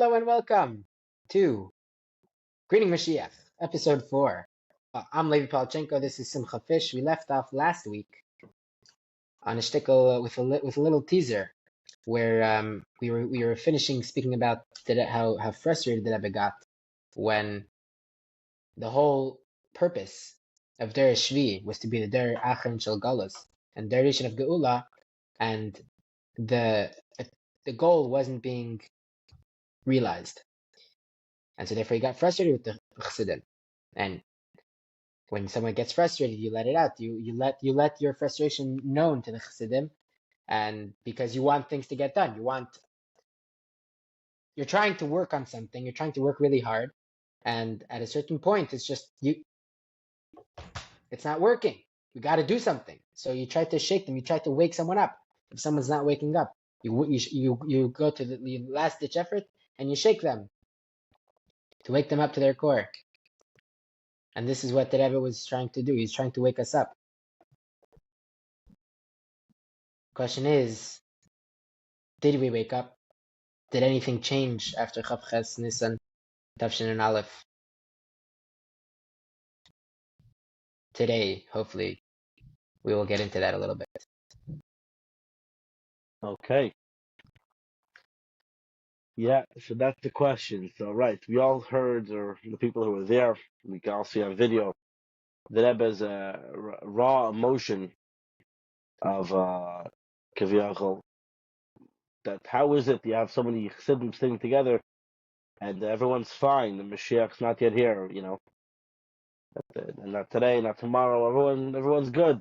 Hello and welcome to Greeting Moshiach, episode 4. I'm Levi Palchenko. This is Simcha Fish. We left off last week on a shtickle with a little teaser where we were finishing speaking about how frustrated the Rebbe got when the whole purpose of Der Shvi was to be the Der Achen Shel Galus and Der Rishon of Geula, and the goal wasn't being realized. And so therefore he got frustrated with the Chassidim. And when someone gets frustrated, you let it out. You let your frustration known to the Chassidim, and because you want things to get done. You're trying to work on something, you're trying to work really hard, and at a certain point it's not working. You got to do something. So you try to shake them, you try to wake someone up. If someone's not waking up, you go to the last ditch effort and you shake them to wake them up to their core. And this is what the Rebbe was trying to do. He's trying to wake us up. Question is, did we wake up? Did anything change after Chav Ches Nisan Tavshin and Aleph? Today, hopefully, we will get into that a little bit. Okay. Yeah, so that's the question. So, right, we all heard, or the people who were there, we can all see on video, the Rebbe's raw emotion of Kaviyachol. That how is it you have so many Chassidim sitting together and everyone's fine, the Mashiach's not yet here, and not today, not tomorrow, everyone's good.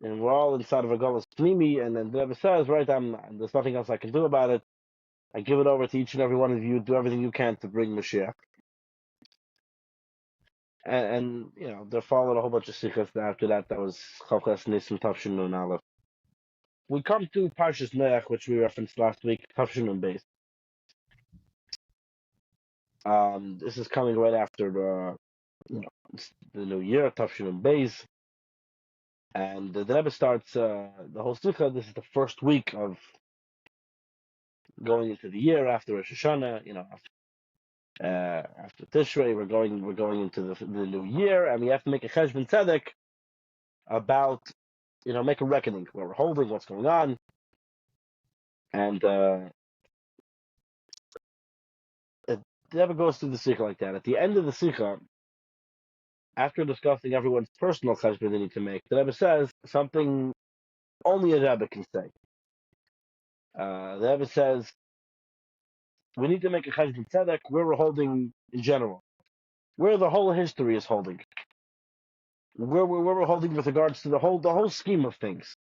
And we're all inside of a Golas Pnimi, and then the Rebbe says, right, there's nothing else I can do about it. I give it over to each and every one of you. Do everything you can to bring Mashiach. And there followed a whole bunch of sikhs after that. That was Chavches Nisim Tavshin Nun Aleph. We come to Parshas Noach, which we referenced last week, Tavshin Nun Beis. This is coming right after the new year, Tavshin Nun Beis. And the Rebbe starts the whole sikha. This is the first week of going into the year after Rosh Hashanah. After Tishrei, we're going into the new year, and we have to make a cheshbon tzedek about, make a reckoning where we're holding, what's going on, and it never goes through the sikha like that. At the end of the sikha, after discussing everyone's personal cheshbon they need to make, the Rebbe says something only a Rebbe can say. The Rebbe says we need to make a cheshbon tzedek where we're holding in general, where the whole history is holding, where we're holding with regards to the whole scheme of things.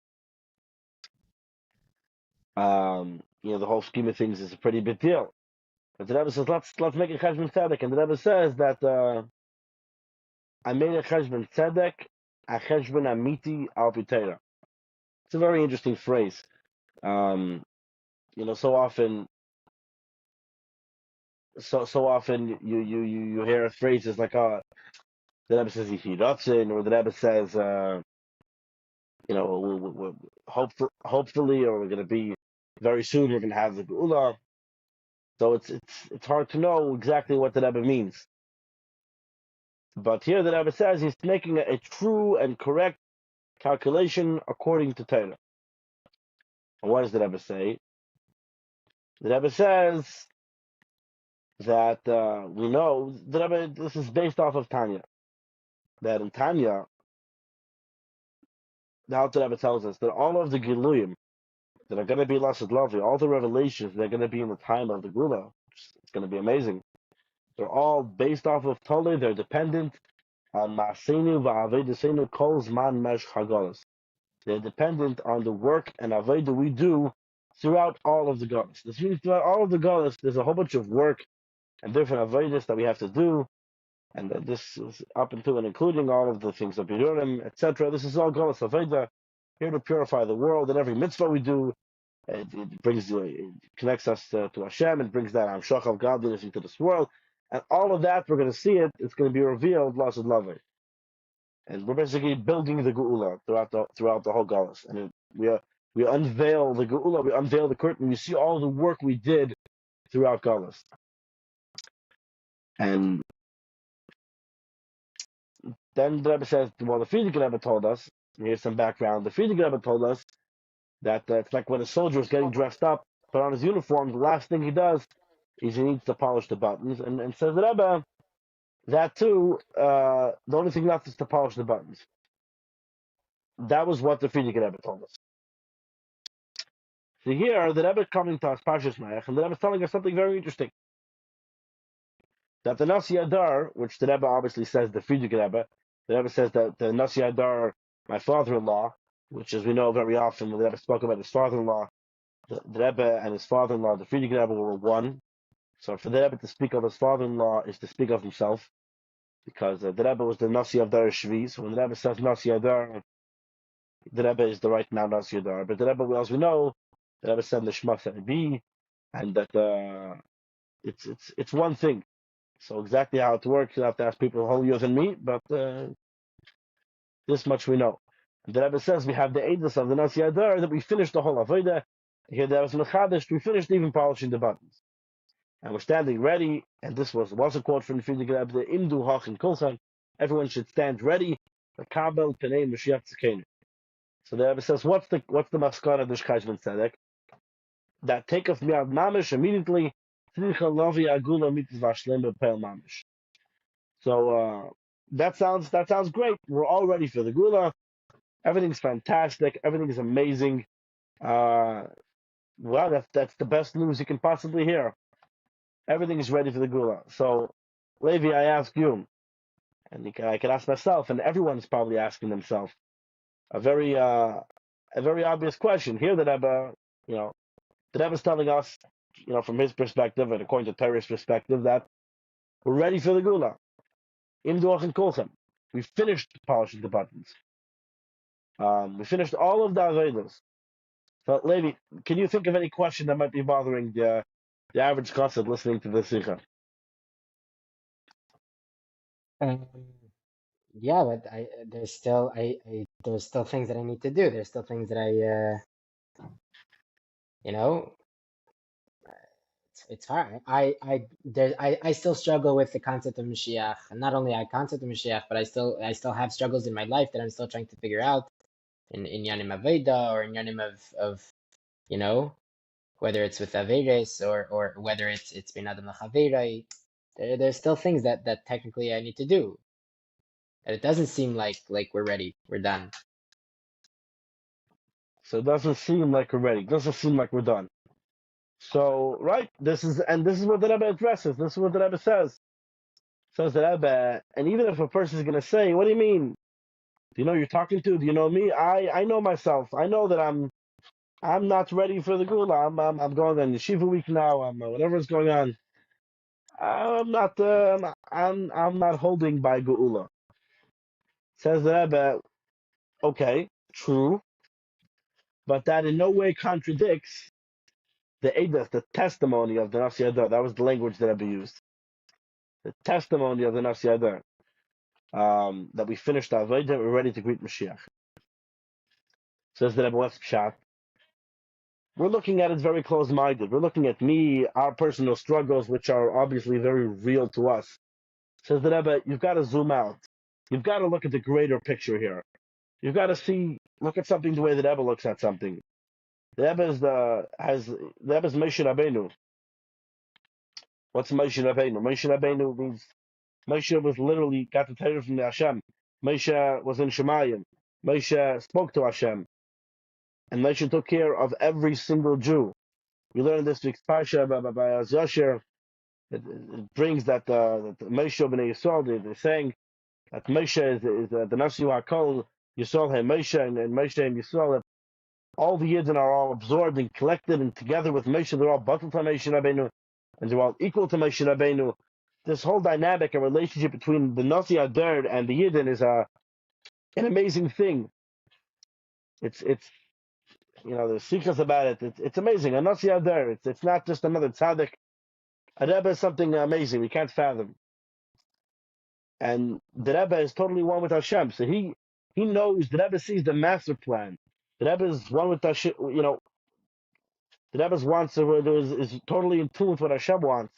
The whole scheme of things is a pretty big deal. But the Rebbe says let's make a cheshbon tzedek, and the Rebbe says that I made a cheshbon tzedek, a cheshbon amiti al pitera. It's a very interesting phrase. So often you hear phrases like, the Rebbe says Yishiratzin, or the Rebbe says, hopefully, or we're going to be very soon, we're going to have the Geula. So it's hard to know exactly what the Rebbe means. But here the Rebbe says he's making a true and correct calculation according to Torah. And what does the Rebbe say? The Rebbe says that we know the Rebbe, this is based off of Tanya. That in Tanya, the Alter Rebbe tells us that all of the Giluyim that are going to be Lasad Lavi, all the revelations that are going to be in the time of the Gula, it's going to be amazing. They're all based off of Toleh. They're dependent on Ma'asenu va'avedesenu kol zman mesh chagalos. They're dependent on the work and Aveda we do throughout all of the Golas. This means throughout all of the Golas, there's a whole bunch of work and different Avedas that we have to do. And this is up into and including all of the things of Birurim, etc. This is all Golas Aveda, here to purify the world. And every mitzvah we do, it connects us to Hashem, and brings that Hamshach of godliness into this world. And all of that, we're going to see it. It's going to be revealed, Lasad Lavi. And we're basically building the Geula throughout the whole Galus. And we unveil the Geula, we unveil the curtain. We see all the work we did throughout Galus. And then the Rebbe says, well, the Frierdiker Rebbe told us, here's some background, the Frierdiker Rebbe told us that it's like when a soldier is getting dressed up, put on his uniform, the last thing he does is he needs to polish the buttons. And says the Rebbe, that too, the only thing left is to polish the buttons. That was what the Frierdiker Rebbe told us. So here, the Rebbe coming to us, Parshas Mayach, and the Rebbe is telling us something very interesting. That the Nasi Adar, which the Rebbe obviously says, the Frierdiker Rebbe, the Rebbe says that the Nasi Adar, my father-in-law, which as we know very often, when the Rebbe spoke about his father-in-law, the Rebbe and his father-in-law, the Frierdiker Rebbe, were one. So for the Rebbe to speak of his father-in-law is to speak of himself, because the Rebbe was the Nasi Adar Shvi. So when the Rebbe says Nasi Adar, the Rebbe is the right now Nasi Adar. But the Rebbe, as we know, the Rebbe said the Shema Be, and that it's one thing. So exactly how it works, you have to ask people holier than me, but this much we know. And the Rebbe says we have the Eidos of the Nasi Adar that we finished the whole Avodah. Here there was Mechadish, we finished even polishing the buttons. And we're standing ready, and this was a quote from the Frierdiker Rebbe, the Imdu Hach and Kulchan, everyone should stand ready, the Kabel Penei Moshiach Tzekenu. So the Rebbe says, what's the Maskana of the Shchajman Tzedek? That taketh me out Mamish immediately, Tzricha Lovi Agula Mitzvah Shlem B'Peil Mamish. So that sounds great. We're all ready for the Gula. Everything's fantastic. Everything is amazing. Well, that's the best news you can possibly hear. Everything is ready for the Gula. So, Levi, I ask you, and I can ask myself, and everyone's probably asking themselves a very obvious question here. That Rebbe, the Rebbe's telling us, from his perspective and according to Torah's perspective, that we're ready for the Gula. Imduach and Kolchem. We finished polishing the buttons. We finished all of the Avedas. So, Levi, can you think of any question that might be bothering the average chassid listening to this sikha? Um, yeah, but there's still there's still things that I need to do. There's still things that you know, it's hard. I still struggle with the concept of Mashiach, and not only I concept of Mashiach, but I still have struggles in my life that I'm still trying to figure out in Yanim Aveda or in Yanim of whether it's with Averes or whether it's Ben Adam Lachaverai. There's still things that technically I need to do. And it doesn't seem like we're ready. We're done. So it doesn't seem like we're ready. It doesn't seem like we're done. So, right, this is what the Rebbe addresses. This is what the Rebbe says. Says the Rebbe, and even if a person is going to say, what do you mean? Do you know who you're talking to? Do you know me? I know myself. I know that I'm not ready for the Gula. I'm going on Yeshiva week now. Whatever is going on. I'm not holding by Geula. Says the Rebbe, okay, true, but that in no way contradicts the Eidos, the testimony of the Nasi Adar. That was the language that Rebbe used. The testimony of the Nasi Adar. That we finished our Avodah, we're ready to greet Mashiach. Says the Rebbe, what's Pshat? We're looking at it very close-minded. We're looking at me, our personal struggles, which are obviously very real to us. Says the Rebbe, you've got to zoom out. You've got to look at the greater picture here. You've got to look at something the way the Rebbe looks at something. The Rebbe is Moshe Rabbeinu. What's Moshe Rabbeinu? Moshe Rabbeinu means Moshe was literally got the Torah from the Hashem. Moshe was in Shemayim. Moshe spoke to Hashem. And Moshe took care of every single Jew. We learned this week's Parsha by Yasher. It brings that Moshe B'nai Yisrael, they're saying that Moshe is the Nasi HaKol, Yisrael He Moshe, and Moshe and Yisrael. All the Yidden are all absorbed and collected, and together with Moshe, they're all batal to Moshe Rabbeinu, and they're all equal to Moshe Rabbeinu. This whole dynamic and relationship between the Nasi Adar and the Yidden is an amazing thing. It's there's secrets about it. It's amazing. A Nasi Adar, it's not just another tzaddik. A Rebbe is something amazing we can't fathom. And the Rebbe is totally one with Hashem. So he knows, the Rebbe sees the master plan. The Rebbe is one with Hashem, The Rebbe's wants is totally in tune with what Hashem wants.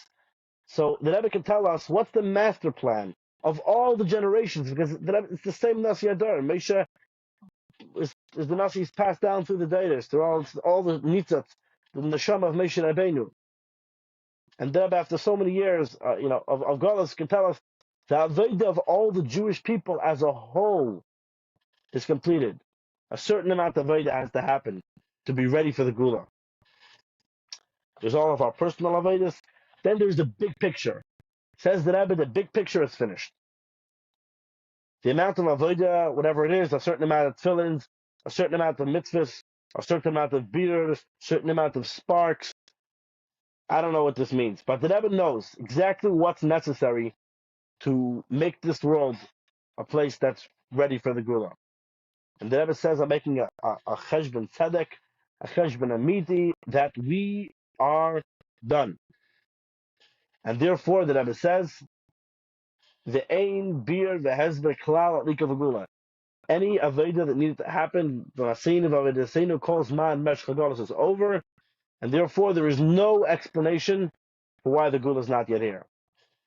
So the Rebbe can tell us what's the master plan of all the generations, because it's the same Nasi Adar. Moshe is the Nasi passed down through the Deiris, through all the Nitzat, the Neshama of Moshe Rabbeinu. And the Rebbe, after so many years, of Galus, can tell us the Avodah of all the Jewish people as a whole is completed. A certain amount of Avodah has to happen to be ready for the Gula. There's all of our personal Avedahs. Then there's the big picture. Says the Rebbe, the big picture is finished. The amount of Avodah, whatever it is, a certain amount of tefillins, a certain amount of mitzvahs, a certain amount of beers, a certain amount of sparks. I don't know what this means, but the Rebbe knows exactly what's necessary to make this world a place that's ready for the Gula. And the Rebbe says, I'm making a cheshbon tzedek, a cheshbon amiti, that we are done. And therefore, the Rebbe says, the ein bir v'hezber klal at Gula. Any avodah that needed to happen, the Asinu v'avedasinu calls man mesh chagalos is over, and therefore there is no explanation for why the Gula is not yet here.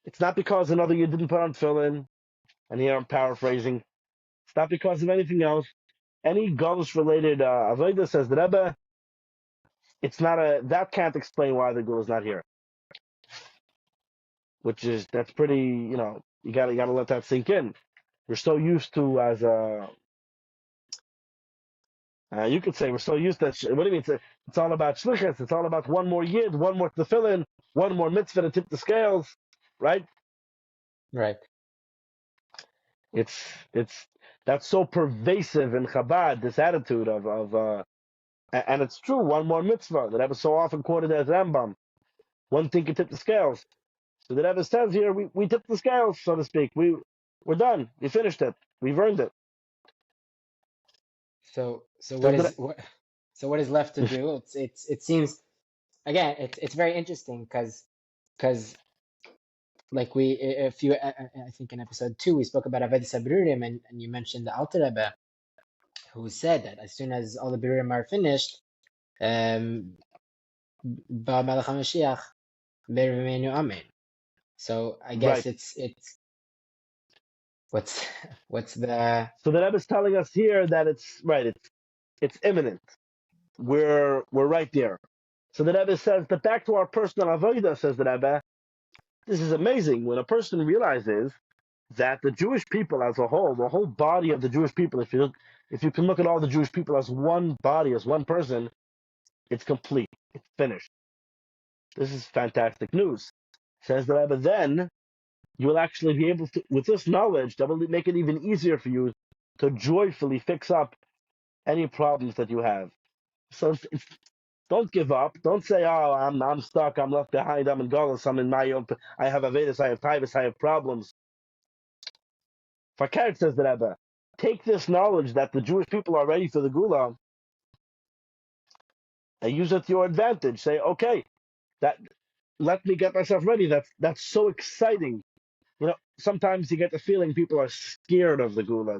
It's not because another you didn't put on tefillin, and here I'm paraphrasing. It's not because of anything else. Any Galus related avodah, says the Rebbe, it's not that can't explain why the Gula is not here. That's pretty, you gotta let that sink in. We're so used to, as you could say, we're so used to, what do you mean? It's all about shlichus. It's all about one more yid, one more tefillin, one more mitzvah to tip the scales, right? Right. It's that's so pervasive in Chabad, this attitude of and it's true. One more mitzvah that Rebbe so often quoted as Rambam. One thing can tip the scales. So the Rebbe says here, we tipped the scales, so to speak. We're done. We finished it. We've earned it. So So what is left to do? It seems, again, it's very interesting because like I think in episode 2 we spoke about Avodah Sabrurim, and you mentioned the Alter Rebbe, who said that as soon as all the Birurim are finished, Ba Melech HaMashiach Ber V'meinu Amen. So I guess right. it's what's the So the Rebbe is telling us here that it's right. It's imminent. We're right there. So the Rebbe says, but back to our personal avodah, says the Rebbe, this is amazing when a person realizes that the Jewish people as a whole, the whole body of the Jewish people, if you can look at all the Jewish people as one body, as one person, it's complete. It's finished. This is fantastic news. Says the Rebbe, then you will actually be able to, with this knowledge, that will make it even easier for you to joyfully fix up any problems that you have. So don't give up. Don't say, "Oh, I'm stuck. I'm left behind. I'm in Golos. I'm in my own. I have Avedis. I have Taivas. I have problems." Fakert, says the Rebbe, take this knowledge that the Jewish people are ready for the Gula and use it to your advantage. Say, "Okay, that let me get myself ready." That's so exciting. Sometimes you get the feeling people are scared of the Gula.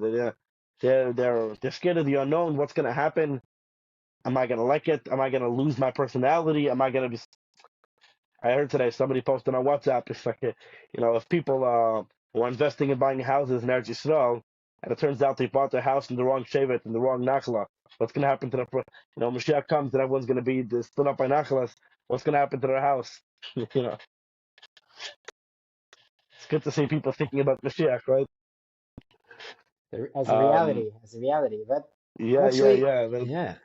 They're scared of the unknown. What's going to happen? Am I going to like it? Am I going to lose my personality? Am I going to be? I heard today somebody posted on WhatsApp. It's like, if people were investing in buying houses in Eretz Yisrael, and it turns out they bought their house in the wrong shevet, in the wrong nachla, what's going to happen to Moshiach comes and everyone's going to be stood up by nachlas. What's going to happen to their house? It's good to see people thinking about Moshiach, right? as Um, a reality. But yeah, yeah, actually, yeah. yeah,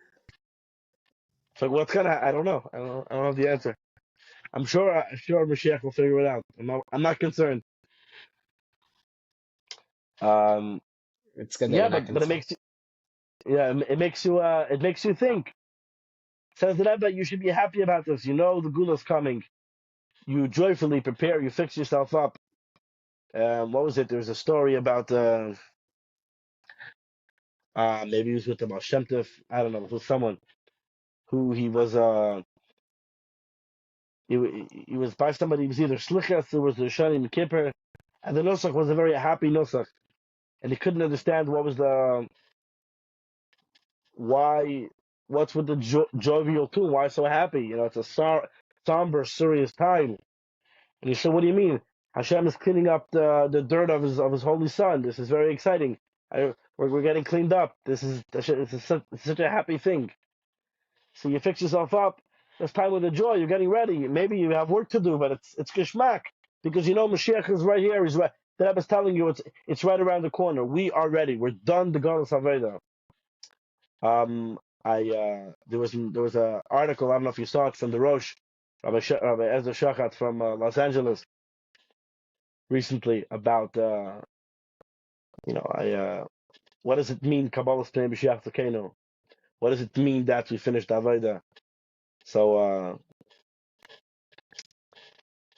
So what's gonna? I don't know. I don't have the answer. I'm sure Mashiach will figure it out. I'm not concerned. Um, it's good that yeah, you're not but it concerned. makes it makes you think. Says the Rebbe, you should be happy about this. You know the Gula's coming. You joyfully prepare. You fix yourself up. What was it? There's a story about maybe he was with the Baal Shem Tov. I don't know. It was someone who he was by somebody. He was either Slichas or was the Shani Kippur, and the Nusach was a very happy Nusach, and he couldn't understand what was the why what's with the jovial tune? Why so happy? It's a somber, serious time. And he said, what do you mean? Hashem is cleaning up the dirt of his holy son. This is very exciting. We're getting cleaned up. It's such a happy thing. So you fix yourself up. It's time with the joy. You're getting ready. Maybe you have work to do, but it's geschmack because Mashiach is right here. He's right. The Rebbe is telling you it's right around the corner. We are ready. We're done the Galus Aveda. There was a article, I don't know if you saw it, from the Rosh, Rabbi Ezra Shachat from Los Angeles recently about what does it mean Kabbalah Pnei B'Shiach Tzedekenu? What does it mean that we finished Aveda? So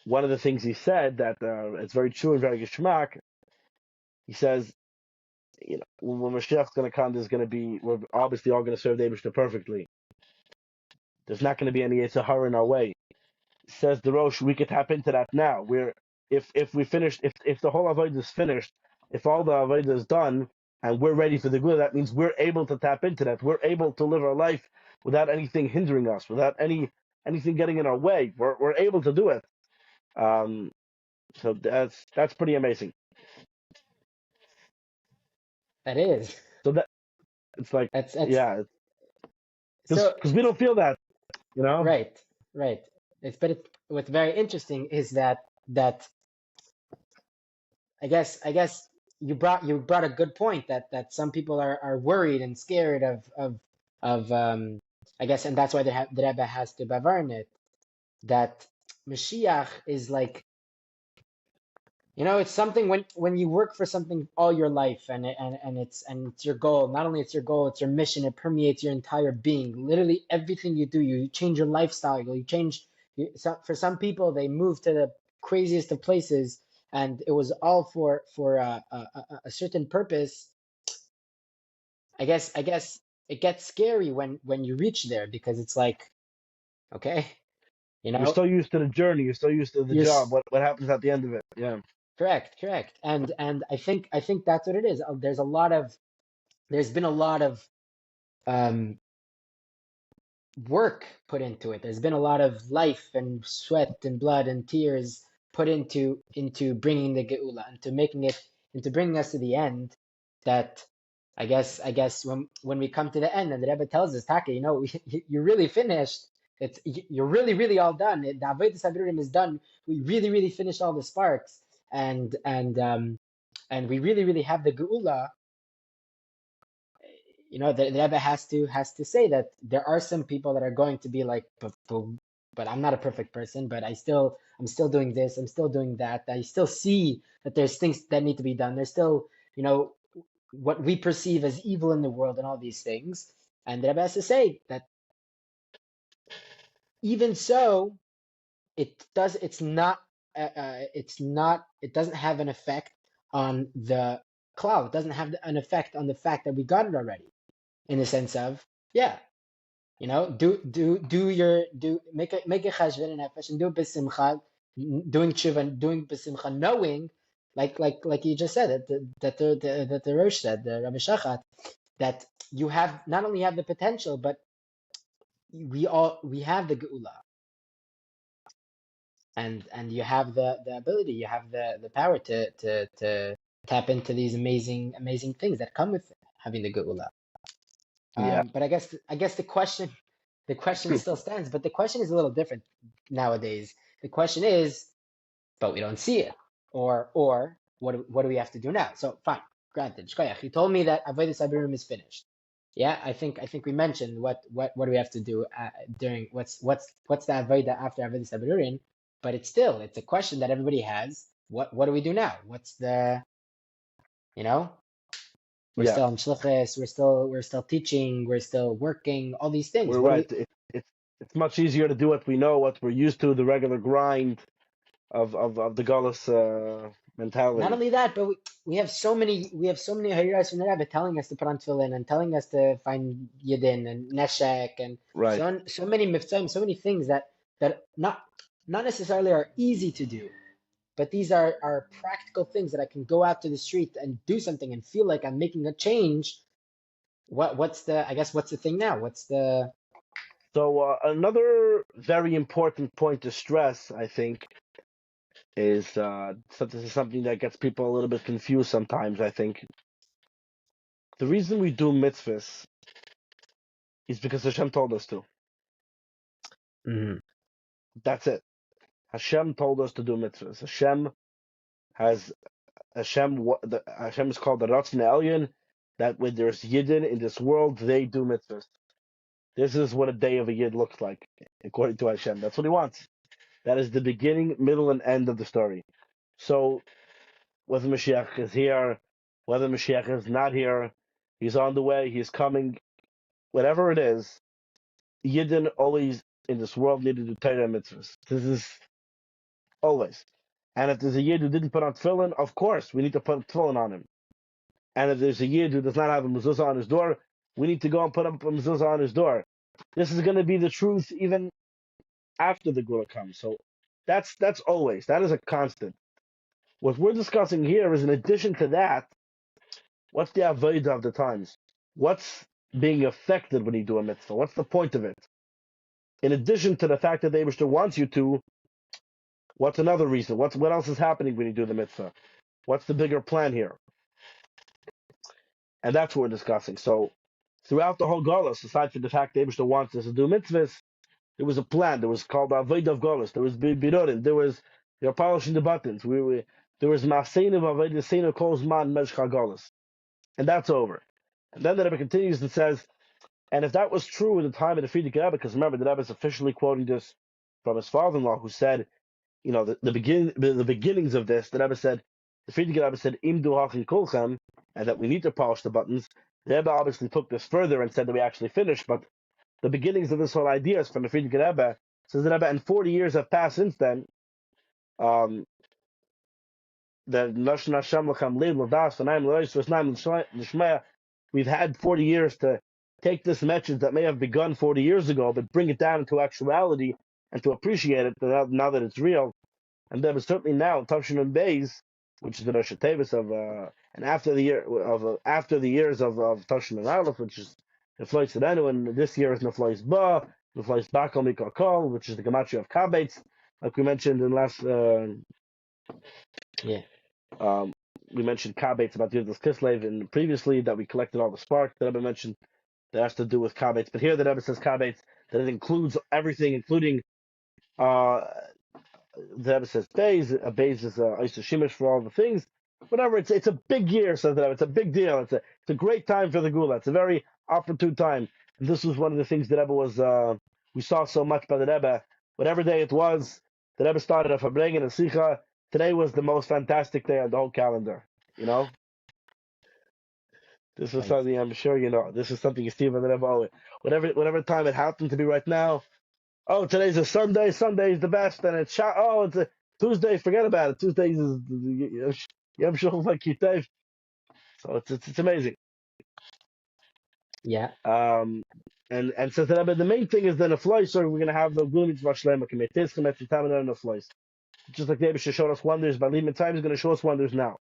one of the things he said that it's very true and very geschmack. He says, when Mashiach's going to come, we're obviously all going to serve the Eibishter perfectly. There's not going to be any Yitzhahara in our way. Says the Rosh, we could tap into that now. If we finished, if the whole avodah is finished, if all the avodah is done, and we're ready for the good, that means we're able to tap into that. We're able to live our life without anything hindering us, without anything getting in our way. We're able to do it. So that's pretty amazing. That is. So that it's like That's yeah, so because we don't feel that, right, right. What's very interesting is that I guess you brought a good point that some people are worried and scared of I guess, and that's why the Rebbe has to bavarn it, that Mashiach is like, it's something when you work for something all your life, and it's your goal. Not only it's your goal, it's your mission. It permeates your entire being. Literally everything you do, you change your lifestyle. You change. For some people, they move to the craziest of places, and it was all for a certain purpose. I guess it gets scary when you reach there, because it's like, okay, you you're know, so used to the journey, you're so used to the you're job. What happens at the end of it? Yeah, correct. And I think that's what it is. There's been a lot of um, work put into it. There's been a lot of life and sweat and blood and tears put into bringing the Geula, into bringing us to the end. That I guess when we come to the end and the Rebbe tells us, Taka, you're really finished. You're really all done. The Avodas Habirurim is done. We really finished all the sparks, and we really have the Geula. The Rebbe has to say that there are some people that are going to be like, but I'm not a perfect person, but I'm still doing this, I'm still doing that. I still see that there's things that need to be done. There's still, what we perceive as evil in the world and all these things. And the Rebbe has to say that even so, it doesn't have an effect on the cloud. It doesn't have an effect on the fact that we got it already, in the sense of, yeah, make a cheshbon and nefesh and do it b'simcha, doing tshuva, doing b'simcha, knowing, like you just said, that the Rosh said, the Rabbi Shachat, that you have not only have the potential, but we have the geula, and you have the ability, you have the power to tap into these amazing things that come with having the geula. yeah, But I guess the question still stands, but the question is a little different nowadays. The question is, but we don't see it, or what do we have to do now? So fine, granted, shkoyach, you told me that avodas habirurim is finished. Yeah, I think we mentioned what do we have to do during what's the avodah after avodas habirurim, but it's a question that everybody has. What do we do now? What's the you know we're yeah. still in shlichus, we're still teaching, we're still working, all these things. We're What do we right. It's much easier to do what we know, what we're used to, the regular grind of the Gullus Not mentality. only that, but we have so many Hariras from the Rebbe telling us to put on tefillin and telling us to find Yidin and Neshek and Right. so many mitzvahs, so many things that not necessarily are easy to do, but these are practical things that I can go out to the street and do something and feel like I'm making a change. what's the I guess what's the thing now? What's the So another very important point to stress, I think, is this is something that gets people a little bit confused sometimes. I think the reason we do mitzvahs is because Hashem told us to. Mhm. That's it. Hashem told us to do mitzvahs. Has Hashem is called the Ratzon Elyon. That when there's Yidden in this world, they do mitzvahs. This is what a day of a Yid looks like, according to Hashem. That's what He wants. That is the beginning, middle, and end of the story. So whether Mashiach is here, whether Mashiach is not here, He's on the way, He's coming, whatever it is, Yidden always in this world need to do Torah and mitzvahs. This is always. And if there's a Yid who didn't put on tefillin, of course we need to put tefillin on him. And if there's a Yid who does not have a mezuzah on his door, we need to go and put up a mezuzah on his door. This is going to be the truth even after the Gula comes. So that's always. That is a constant. What we're discussing here is in addition to that, what's the avodah of the times? What's being affected when you do a mitzvah? What's the point of it? In addition to the fact that the Eibishter wants you to, what's another reason? What else is happening when you do the mitzvah? What's the bigger plan here? And that's what we're discussing. So throughout the whole Golos, aside from the fact that Eibishter wants us to do mitzvahs, there was a plan. There was called Avodah of Golos. There was Birorin. There was you're polishing the buttons. There was Maseinu Avodah Seinu Kol Zman Meshcha Golos. And that's over. And then the Rebbe continues and says, and if that was true in the time of the Frierdiker Rebbe, because remember the Rebbe is officially quoting this from his father-in-law, who said, the beginnings of this, the Rebbe said, the Frierdiker Rebbe said, Im du hachin kulchem, and that we need to polish the buttons. The Rebbe obviously took this further and said that we actually finished, but the beginnings of this whole idea is from the Frierdiker Rebbe. Says the Rebbe, and 40 years have passed since then. That Nashon Hashem Lachem Leil Ladas V'Naim L'Ois V'Snaim L'Shmeya. We've had 40 years to take this message that may have begun 40 years ago, but bring it down into actuality and to appreciate it now that it's real. And there was certainly now Tavshin and Beis, which is the Rosh Tevis of and after the years of Tavshin and Aleph, which is Neflois Sedenu, and this year is Neflois Ba, Neflois Bakal Mikal Kol, which is the Gematria of Kabetz, like we mentioned in last. Yeah. We mentioned Kabetz about Yudus Kislev, and previously that we collected all the spark that Rebbe mentioned that has to do with Kabetz. But here the Rebbe says Kabetz, that it includes everything, including the Rebbe says Beis. A Beis is a Shimish for all the things. Whatever, it's a big year, says the Rebbe. It's a big deal. It's a great time for the Gula. It's a very opportune time. And this was one of the things the Rebbe was we saw so much by the Rebbe. Whatever day it was, the Rebbe started a Fabrengen and Sicha. Today was the most fantastic day on the whole calendar. This is something I'm sure you know. This is something you see from the Rebbe. Oh, whatever time it happened to be right now. Oh, today's a Sunday. Sunday is the best, and it's it's a Tuesday. Forget about it. Tuesday is Yom Shul Kitov. So it's amazing. Yeah. And says the Rebbe, the main thing is that a flies. So we're gonna have the Gula Mitzvah Shlema Committees Committee and the flies. Just like the Rebbe showed us wonders by Limit Time, is going to show us wonders now.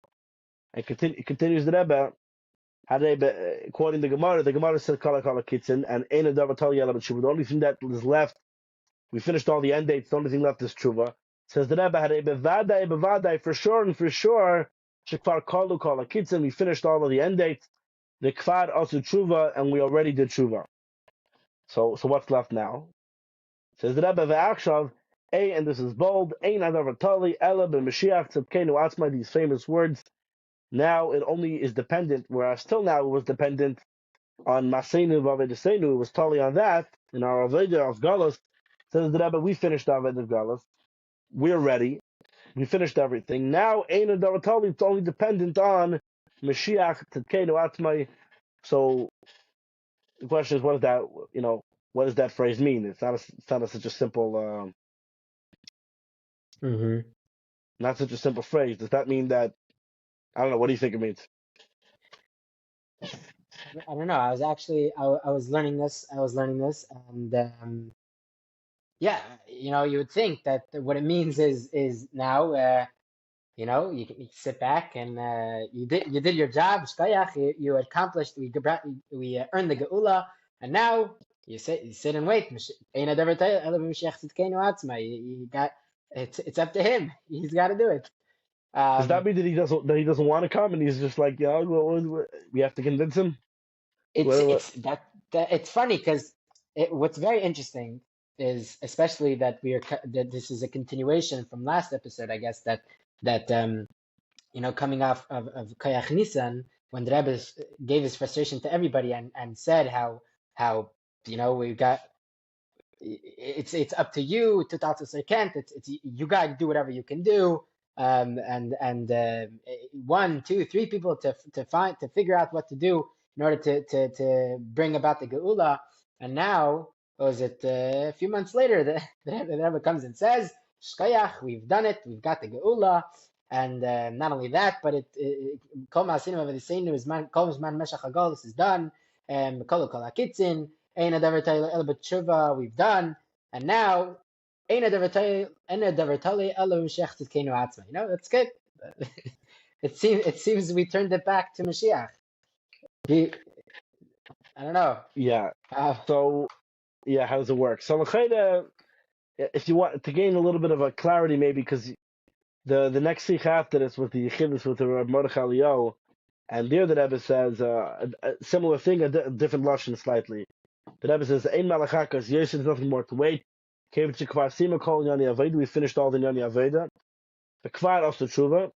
And continues the Rebbe. Quoting the Gemara said Kala Kala Kitzin and Eina Davatal Yela B'Tshuva. The only thing that is left, we finished all the end dates. The only thing left is Tshuva. Says the Rebbe had Bevadai for sure and for sure. Shekvar Kalu Kala Kitzin. We finished all of the end dates. The Kfar also Tshuva, and we already did Tshuva. So what's left now? Says the Rebbe Ve'achshav. And this is bold. Eina Davatali Ela B'Mashiach Tzedkenu Atzma. These famous words. Now it only is dependent, whereas till now it was dependent on Maseinu Vavedesenu. It was totally on that. In our Aveda of Galos, says the Rebbe, we finished Aveda of Galos. We're ready. We finished everything. Now Eina Davatali, it's only dependent on Mashiach Tzedkenu Atzmai. So the question is, what does that phrase mean? It's not such a simple not such a simple phrase. Does that mean that, I don't know, what do you think it means? I don't know. I was actually I was learning this. And yeah, you would think that what it means is now You sit back and you did your job. Shkoyach, you accomplished. We earned the geula, and now you sit and wait. Ein hadavar tayil ela b'Mashiach tzidkeinu atzma. You got it's up to him. He's got to do it. Does that Um, mean that he doesn't want to come and he's just like, yeah, we have to convince him? it's What, it's that it's funny because what's very interesting is especially that this is a continuation from last episode. I guess that coming off of Koyach Nisan, when the Rebbe gave his frustration to everybody and said how we got it's up to you to talk to Sir Kent. It's you got to do whatever you can do. And one, two, three people to figure out what to do in order to bring about the Geula. And now, was it a few months later, the Rebbe comes and says, Shkoyach, we've done it, we've got the Geula. And not only that, but Kol Ma'asinu V'Diseinu is Kol Zman Meshach HaGolus is done. Kol HaKitzin. Ein hadavar tayil ela b'tshuva, we've done, and now ein hadavar tayil ela b'Mashiach tzidkeinu atzma. That's good. It seems we turned it back to Mashiach. I don't know. yeah. Uh, So yeah, how does it work? So if you want to gain a little bit of a clarity, maybe because the next sikh after this with the Yechidus with the Rav Mordechai Eliyahu, and there the Rebbe says a similar thing, a different lashon slightly. The Rebbe says, "Ein malachakas, yes, there's nothing more to wait. We finished all the Yoni Aveda. The kvar of the tshuva.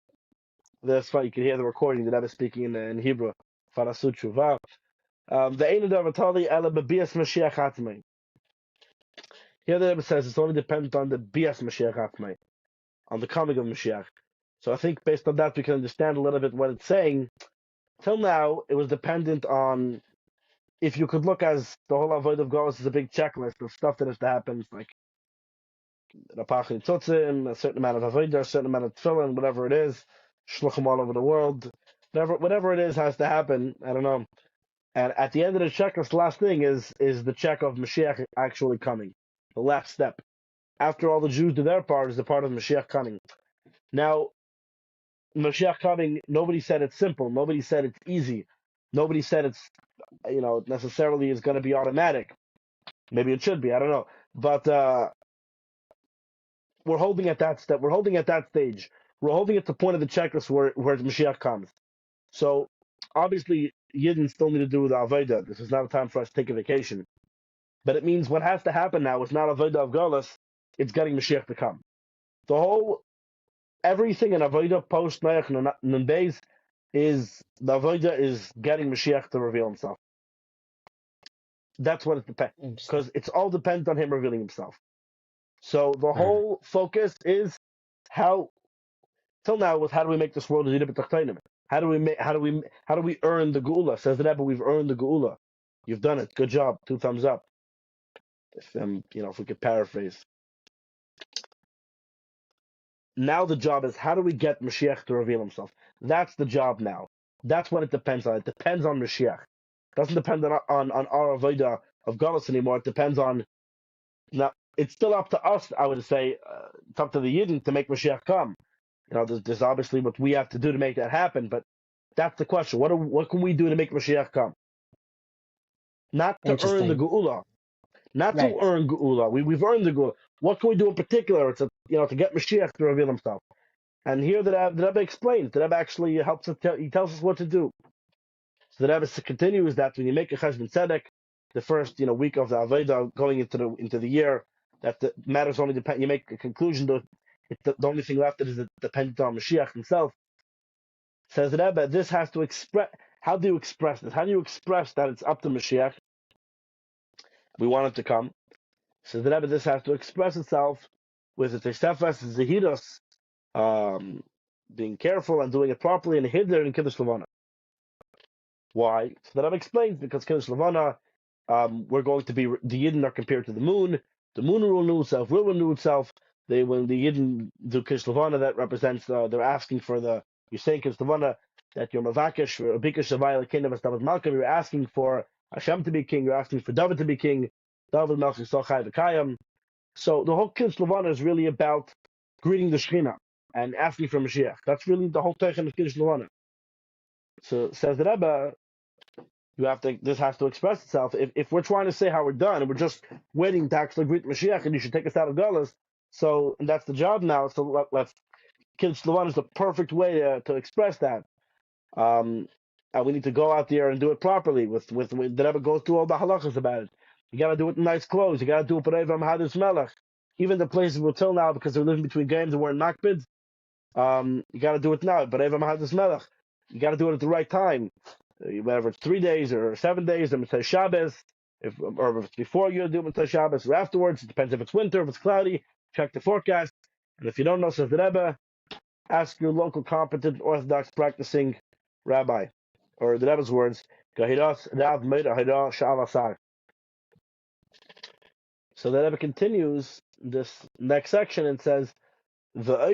That's why you can hear the recording. The Rebbe speaking in Hebrew. Farasu tshuva. The ein davatali ela bebias Mashiach atmei. Here the Rebbe says it's only dependent on the bias Mashiach atmei, on the coming of Mashiach. So I think based on that we can understand a little bit what it's saying. Till now, it was dependent on if you could look as the whole avoid of Golos is a big checklist of stuff that has to happen, like Rapachin Tzotzim, a certain amount of avodah, a certain amount of tefillin, whatever it is, shluchim all over the world, whatever it is has to happen. I don't know. And at the end of the checklist, the last thing is the check of Mashiach actually coming, the last step. After all the Jews do their part, is the part of Mashiach coming. Now, Mashiach coming, nobody said it's simple. Nobody said it's easy. Nobody said it's necessarily is going to be automatic. Maybe it should be. I don't know. But we're holding at that step. We're holding at that stage. We're holding at the point of the checklist where Mashiach comes. So obviously, Yidden still need to do the Avodah. This is not a time for us to take a vacation. But it means what has to happen now is not Avodah of Golas. It's getting Mashiach to come. Everything in Avodah post Noach Nun Beis is the Avodah is getting Mashiach to reveal himself. That's what it depends, because it's all dependent on him revealing himself. So the whole focus is till now was how do we make this world a little bit tachtonim? How do we earn the geula? Says the Rebbe, we've earned the geula. You've done it. Good job. 2 thumbs up. If we could paraphrase. Now the job is how do we get Mashiach to reveal himself? That's the job now. That's what it depends on. It depends on Mashiach. It doesn't depend on our avodah of Galus anymore. It depends on now. It's still up to us, I would say. It's up to the Yidden to make Mashiach come. There's obviously what we have to do to make that happen, but that's the question. What can we do to make Mashiach come? Not to earn the Geula. Not to earn Geula. We've earned the Geula. What can we do in particular to get Mashiach to reveal himself? And here the Rebbe explains. The Rebbe actually helps us. He tells us what to do. So the Rebbe continues that when you make a Cheshbon Tzedek, the first week of the Avodah going into the year, that the matters only depend. You make a conclusion. The only thing left is dependent on Mashiach himself. Says the Rebbe, this has to express. How do you express this? How do you express that it's up to Mashiach? We want it to come. Says the Rebbe, this has to express itself with the Tesefes Zehidos, being careful and doing it properly, and Hidler and Kiddush Levana. Why? So the Rebbe explains, because Kiddush Levana, we're going to be, the Yidden are compared to the moon. The moon will renew itself, will renew itself. When the Yidden do Kiddush Levana, that represents, they're asking for you're saying Kiddush Levana, that you're Mavakesh, or Bikash Shavai, Kingdom of David Malcolm, you're asking for Hashem to be king, you're asking for David to be king, David Melchizedek Sochai V'Kayam. So the whole Kiddush Levana is really about greeting the Shekhinah. and asking for Mashiach. That's really the whole Teichen of Kiddush Levana. So says the Rebbe, this has to express itself. If we're trying to say how we're done and we're just waiting to actually greet Mashiach and you should take us out of Gullus, so and that's the job now. So let's Kiddush Levana is the perfect way to express that. And we need to go out there and do it properly. With the Rebbe goes through all the halachas about it. You got to do it in nice clothes. You got to do it b'reiv hadis melech. Even the places we're till now because they're living between games and we're in makbid. You got to do it now. B'reiv hadis melech. You got to do it at the right time. Whether it's 3 days or 7 days, or Mitzvah Shabbos, or if it's before you do Mitzvah Shabbos or afterwards. It depends if it's winter, if it's cloudy. Check the forecast. And if you don't know, says the Rebbe, ask your local competent Orthodox practicing rabbi, or the Rebbe's words, so the Rebbe continues this next section and says, that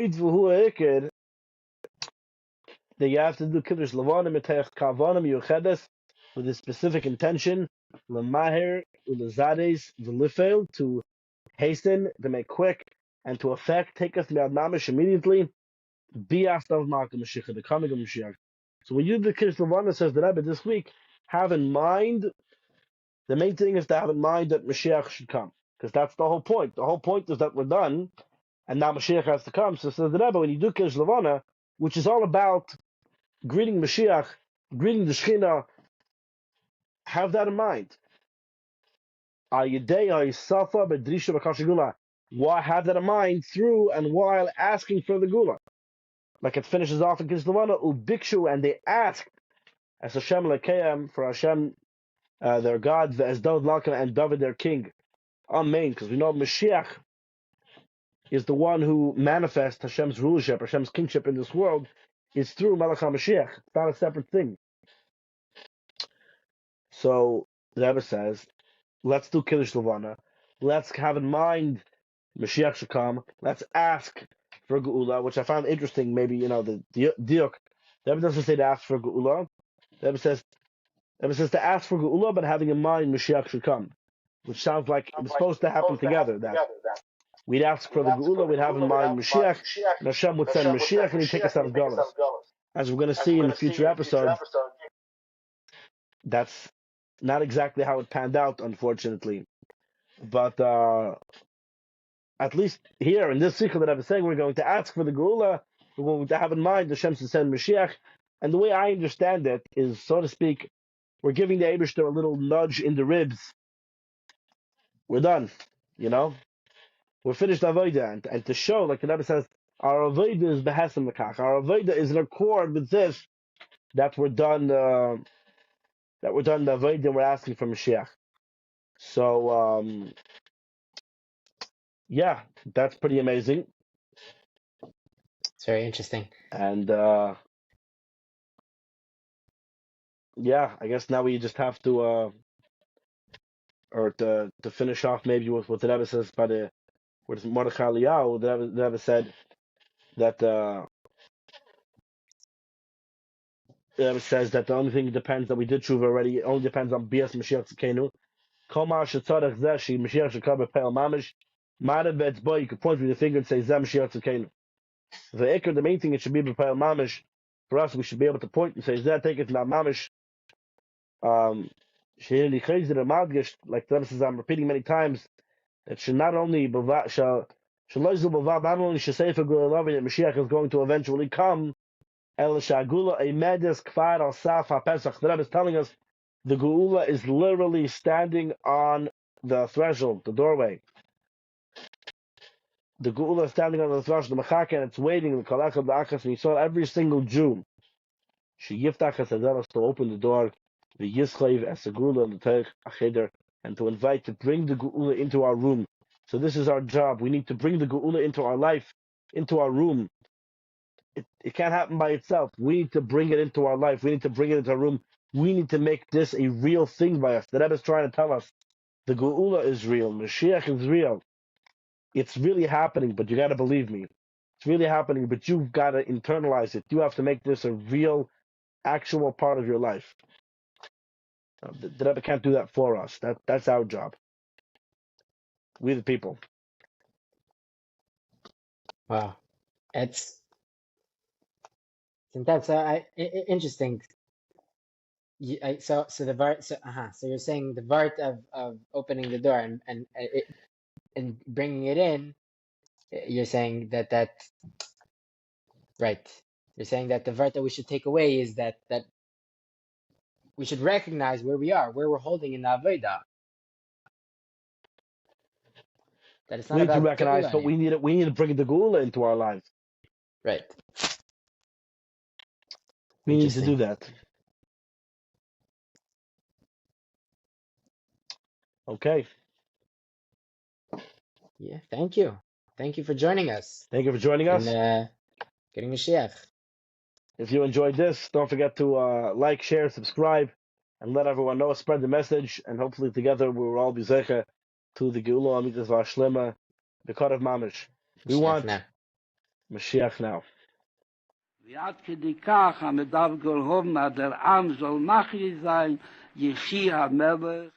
you have to do Kiddush Levana Mitech Kavanim Yuchedes with a specific intention, Lemahir Ulazades V'Lifel, to hasten, to make quick, and to effect, take us Me'ad Mamish immediately, be after Malcolm Mashiach, the coming of Mashiach. So when you do the Kiddush Levana, says the Rebbe this week, have in mind, the main thing is to have in mind that Mashiach should come. Because that's the whole point. The whole point is that we're done, and now Mashiach has to come. So says the Rebbe, when you do Kiddush Levana, which is all about greeting Mashiach, greeting the Shekhinah, have that in mind. Why have that in mind through and while asking for the Gula? Like it finishes off in Kiddush Levana, Ubikshu, and they asked, as Hashem Lekayam, for Hashem, their God, as David Malcolm and David their king. Amen. Because we know Mashiach is the one who manifests Hashem's rulership, Hashem's kingship in this world, is through Melech HaMashiach. It's not a separate thing. So the Rebbe says, let's do Kiddush Levana. Let's have in mind Mashiach should come. Let's ask for Geula, which I found interesting. Maybe, the diuk. The Rebbe doesn't say to ask for Geula. The Rebbe says to ask for Geula, but having in mind Mashiach should come. Which sounds like it was supposed to happen together. That we'd ask for the Geula, we'd have in mind Mashiach, and Hashem would send Mashiach and he'd take us out of Galus. As we're going to see in a future episode, that's not exactly how it panned out, unfortunately. But at least here in this cycle that I was saying, we're going to ask for the Geula, we're going to have in mind Hashem to send Mashiach. And the way I understand it is, so to speak, we're giving the Eibishter a little nudge in the ribs. We're done, We're finished Avodah, and to show, like the Rebbe says, our Avodah is behesem lekach. Our Avodah is in accord with this, that we're done. The Avodah, and we're asking for Mashiach. So, yeah, that's pretty amazing. It's very interesting. And yeah, I guess now we just have to, or to finish off maybe with what the Rebbe says by the. What is Mordechai Eliyahu? The Rebbe said that the Rebbe says that the only thing that depends that we did tshuva already, it only depends on Bias Mashiach Tzekenu. Kol ma shetzarech zeh she Mashiach shekar b'peil mamish. Ma'arev be'etz bo, you could point with your finger and say zeh Mashiach Tzekenu. The main thing, it should be b'peil mamish. For us, we should be able to point and say zeh, take it now mamish. She'ini chayzir amadgish, like the Rebbe says, I'm repeating many times, it should not only not only Shesefer Gula that Mashiach is going to eventually come, El Shagula Emedes Kfar Al Saf HaPesach. The Rebbe is telling us the Geula is literally standing on the threshold, the doorway. The Geula is standing on the threshold, the Mechaka, and it's waiting. The Kalachah B'Achas, and you saw every single Jew. She Yiftach HaSaderos to open the door, the Yischlev as the Geula and the Teich Acheder, and to invite to bring the Geula into our room. So this is our job. We need to bring the Geula into our life, into our room. It can't happen by itself. We need to bring it into our life. We need to bring it into our room. We need to make this a real thing by us. The Rebbe is trying to tell us the Geula is real. Mashiach is real. It's really happening, but you got to believe me. It's really happening, but you've got to internalize it. You have to make this a real, actual part of your life. The Rebbe can't do that for us. That's our job. We the people. Wow. It's Sometimes, so interesting. So the vart. So you're saying the vart of opening the door and bringing it in. You're saying that right. You're saying that the vart that we should take away is that we should recognize where we are, where we're holding in the avodah. That it's not We need to about recognize, geula but anymore. we need to bring the Gula into our lives. Right. We need to do Interesting. that. Okay. Yeah. Thank you. Thank you for joining us Thank you for joining and us. getting Mashiach. If you enjoyed this, don't forget to like, share, subscribe, and let everyone know. Spread the message, and hopefully together we will all be zecher to the Geula Amidas Vashlema, Bekar of Mamish. We Mashiach want now. Mashiach now. ועד כדי כך המדב גולהוב מה דר עם זול מחי sein, יחי המלך.